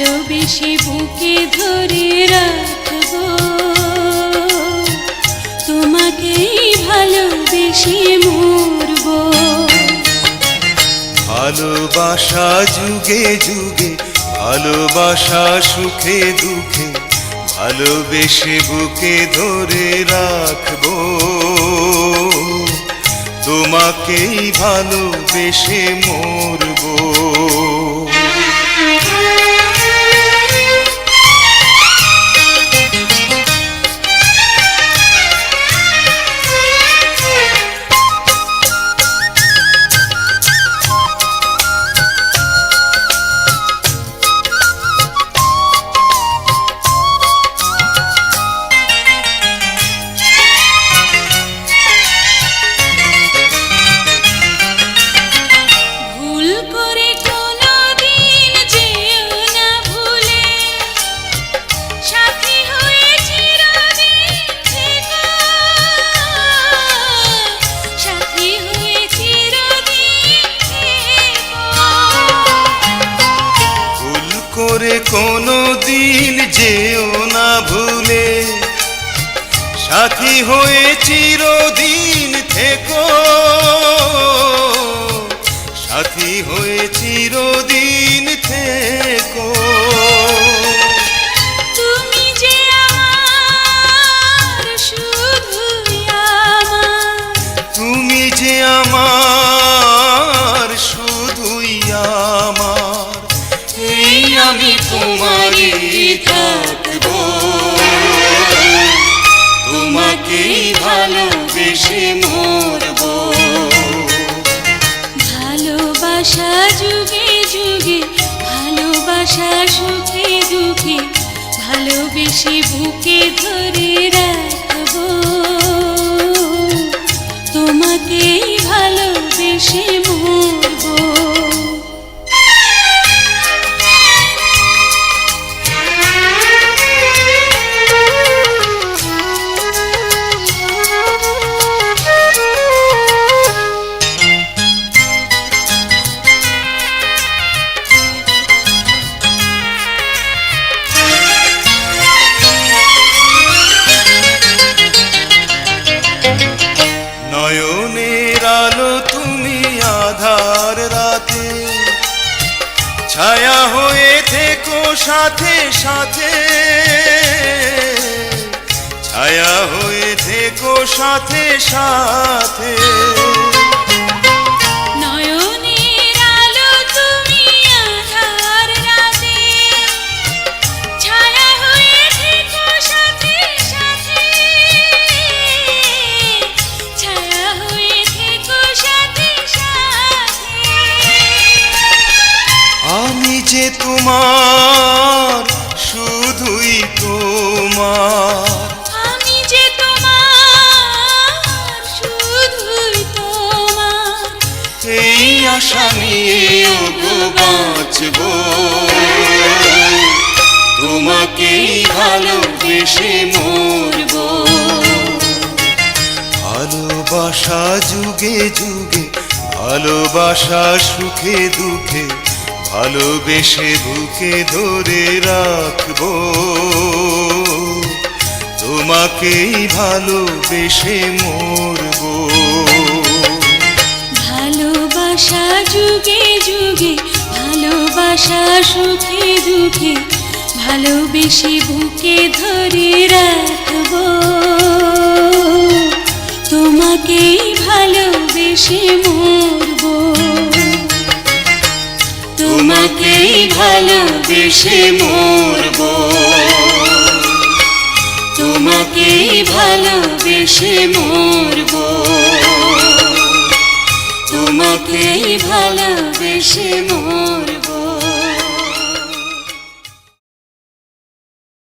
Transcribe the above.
ভালোবেসে বুকে ধরে রাখবো, তোমাকেই ভালোবেসে মরবো। ভালোবাসা যুগে যুগে, ভালোবাসা সুখে দুঃখে, ভালোবেসে বুকে ধরে রাখবো, তোমাকেই ভালোবেসে মরবো। কোনো দিন যেও না ভুলে, সাথী হয়ে চিরদিন থেকো, সাথী হয়ে চিরদিন থেকো। তুমি যে আমার শুধুই আমার, তুমি যে আমার শুধুই আমার, এই আমি তোমারই থাকবো, তোমাকেই ভালোবেসে মরবো। ভালোবাসা যুগে যুগে, ভালোবাসা সুখে দুঃখে, ভালোবেসে বুকে ধরে রাখবো, তোমাকেই ভালোবেসে মরবো। নয়নের আলো তুমি আধার রাতে, ছায়া হয়ে থেকো সাথে সাথে, ছায়া হয়ে থেকো সাথে সাথে। আমি যে তোমার শুধুই তোমার, আমি যে তোমার শুধুই তোমার, এই আশা নিয়ে বাঁচবো, তোমাকেই ভালোবেসে মরবো। ভালোবাসা যুগে যুগে, ভালোবাসা সুখে দুঃখে, ভালোবেসে বুকে ধরে রাখবো, তোমাকেই ভালোবেসে মরবো। ভালোবাসা যুগে যুগে, ভালোবাসা সুখে দুঃখে, ভালোবেসে বুকে ধরে রাখবো, তোমাকেই ভালোবেসে মরবো, তোমাকেই ভালোবেসে মরবো, তোমাকেই ভালোবেসে মরবো, তোমাকেই ভালোবেসে মরবো।